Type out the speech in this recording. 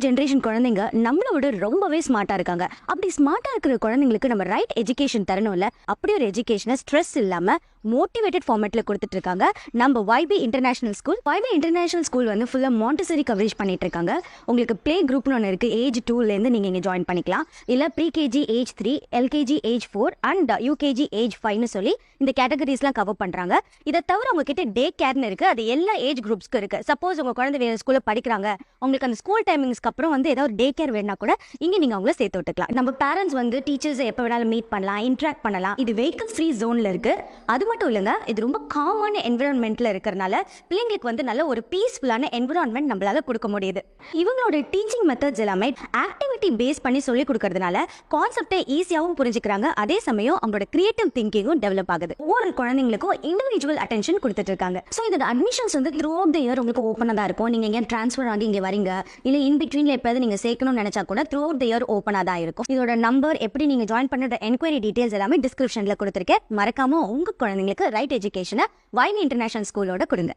Generation குழந்தைங்க நம்மள விட ரொம்பவே ஸ்மார்ட்டா இருக்காங்க. அப்படி ஸ்மார்ட்டா இருக்கிற குழந்தைங்களுக்கு நம்ம ரைட் எஜுகேஷன் தரணும்ல. அப்படி ஒரு எஜுகேஷனை ஸ்ட்ரெஸ் இல்லாம மோட்டிவேட்டட் ஃபார்மேட்ல கொடுத்துட்டு இருக்காங்க நம்ம YB international school. YB international school வந்து ஃபுல்லா மாண்டசரி கவரேஜ் பண்ணிட்டு இருக்காங்க. உங்களுக்கு பிளே குரூப்னு ஒன்று இருக்கு. ஏஜ் 2ல இருந்து நீங்க இங்க ஜாயின் பண்ணிக்கலாம். இல்ல pre KG age 3, LKG age 4 and UKG age 5னு சொல்லி இந்த கேட்டகரிஸ்லாம் கவர் பண்றாங்க. இதை தவிர உங்ககிட்ட டே கேர்னு இருக்கு. அது எல்லா ஏஜ் குரூப்ஸ்க்கு இருக்கு. சப்போஸ் உங்க குழந்தை வேற ஸ்கூல்ல படிக்கிறாங்க, உங்களுக்கு அந்த ஸ்கூல் டைமிங்ஸ்க்கு அப்புறம் வந்து ஏதாவது டே கேர் வேணா கூட இங்க நீங்க அவங்கள சேர்த்து விட்டுக்கலாம். நம்ம பேரண்ட்ஸ் வந்து டீச்சர்ஸ் எப்ப வேணாலும் மீட் பண்ணலாம், இன்டராக்ட் பண்ணலாம். இது வெஹிக்கிள் ஃப்ரீ ஜோன்ல இருக்கு. அது மட்டும் இல்லைங்க, இது ரொம்ப காமான என்விரான்மெண்ட்ல இருக்கிறனால பிள்ளைங்களுக்கு வந்து நல்ல ஒரு பீஸ்ஃபுல்லான என்விரான்மெண்ட் நம்மளால கொடுக்க முடியுது. இவங்களோட டீச்சிங் மெத்தட்ஸ் எல்லாமே ஆக்டிவிட்டி பேஸ் பண்ணி சொல்லி கொடுக்கறதுனால கான்செப்டை ஈஸியாகவும் புரிஞ்சுக்கிறாங்க. அதே சமயம் அவங்களோட கிரியேட்டிவ் திங்கிங்கும் டெவலப் ஆகுது. ஒவ்வொரு குழந்தைங்களுக்கும் இண்டிவிஜுவல் அட்டென்ஷன் கொடுத்துட்டு இருக்காங்க. ஸோ இதோட அட்மிஷன்ஸ் வந்து த்ரூ அவுட் த இயர் உங்களுக்கு ஓப்பனாக தான் இருக்கும். நீங்க எங்க டிரான்ஸ்ஃபர் ஆகி இங்க வரீங்க, இல்லை இன் பிட்வீன்ல எப்பயாவது நீங்க சேர்க்கணும்னு நினைச்சா கூட த்ரூ அவுட் த இயர் ஓப்பனாக தான் இருக்கும். இதோட நம்பர், எப்படி நீங்க ஜாயின் பண்ணுற என்கொயரி டீடைல்ஸ் எல்லாமே டிஸ்கிரிப்ஷன்ல கொடுத்துருக்கேன். மறக்காம உங்க குழந்தைங்களுக்கு ரைட் எஜுகேஷனை YB இன்டர்நேஷனல் ஸ்கூலோட கொடுங்க.